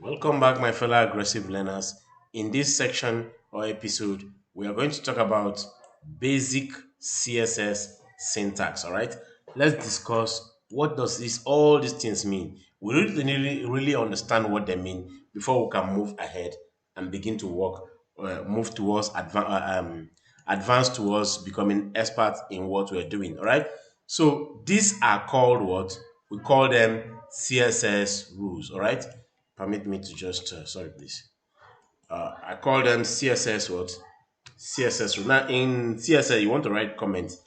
Welcome back, my fellow aggressive learners. In this section or episode, we are going to talk about basic CSS syntax. All right, let's discuss what does all these things mean. We really understand what they mean before we can move ahead and begin to move towards advance towards becoming expert in what we're doing. All right, so these are called what we call them CSS rules. All right, permit me to just sorry please, I call them CSS what CSS rule. Now in CSS you want to write comments.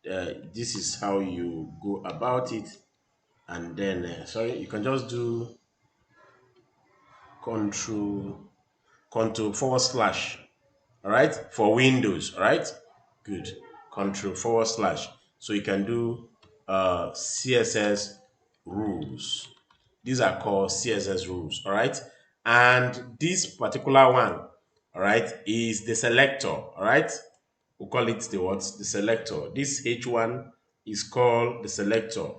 This is how you go about it, and then sorry, you can just do control control forward slash. All right, for Windows. All right, good. Control forward slash, so you can do CSS rules. These are called CSS rules. All right, and this particular one, all right, is the selector. All right, we call it the selector. This H1 is called the selector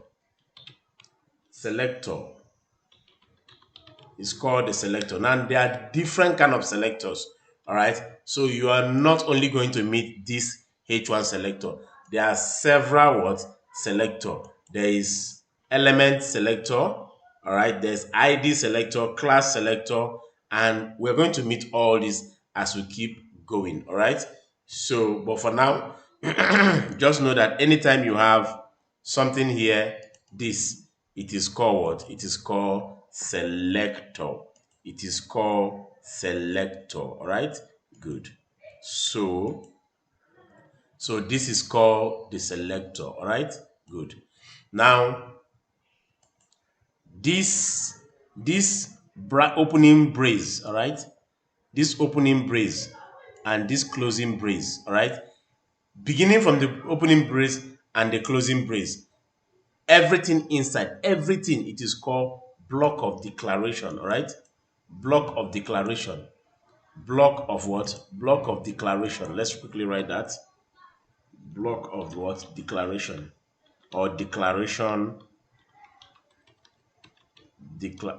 is called the selector. Now there are different kind of selectors. All right, so you are not only going to meet this H1 selector. There are several what selector. There is element selector. All right, there's ID selector, class selector, and we're going to meet all these as we keep going. All right, so but for now, just know that anytime you have something here, this it is called what? It is called selector. It is called selector. All right, good. So this is called the selector. All right, good. Now this opening brace. All right, this opening brace and this closing brace. All right, beginning from the opening brace and the closing brace, everything inside, everything, it is called block of declaration. All right, block of declaration. Block of what? Block of declaration. Let's quickly write that. Block of what? Declaration. Or declaration.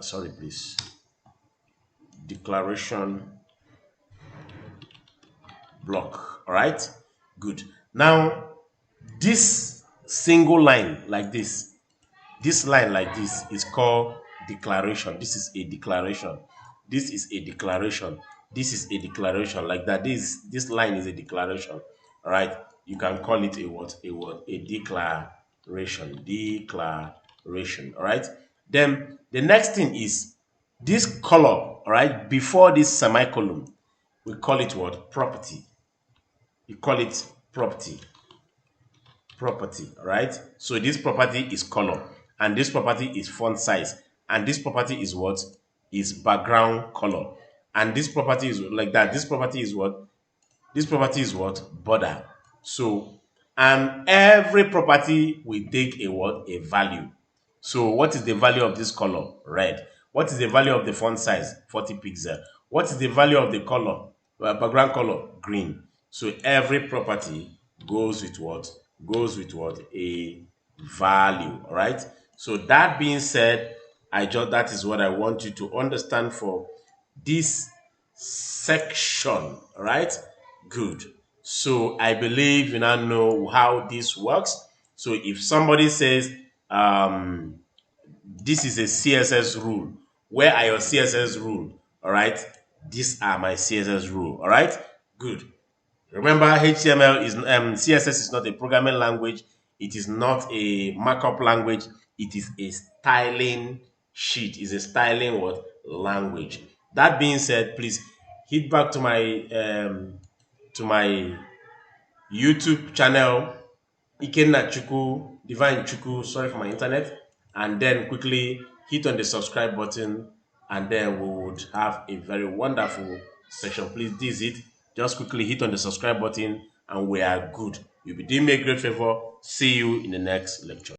Sorry, please. Declaration block. All right, good. Now this single line like this line like this is called declaration. This is a declaration. This is a declaration. This is a declaration like that. This line is a declaration. All right, you can call it a what? A declaration. Declaration. All right, then the next thing is this color. All right, before this semicolon, we call it what? Property. You call it property. All right, so this property is color, and this property is font size, and this property is what? Is background color, and this property is like that. This property is what? This property is what? Border. So, and every property will take a what? A value. So what is the value of this color? Red. What is the value of the font size? 40 pixel. What is the value of the color? Background color? Green. So every property goes with what? Goes with what? A value. All right. So that being said, that is what I want you to understand for this section. All right. Good. So I believe you now know how this works. So if somebody says, this is a CSS rule, where are your CSS rule? All right. These are my CSS rule. All right. Good. Remember, HTML is CSS is not a programming language. It is not a markup language. It is a styling sheet. It's a styling what? Language. That being said, please hit back to my YouTube channel, Ikenna Chuku, Divine Chuku, sorry for my internet, and then quickly hit on the subscribe button, and then we would have a very wonderful section. Please do it. Just quickly hit on the subscribe button, and we are good. You'll be doing me a great favor. See you in the next lecture.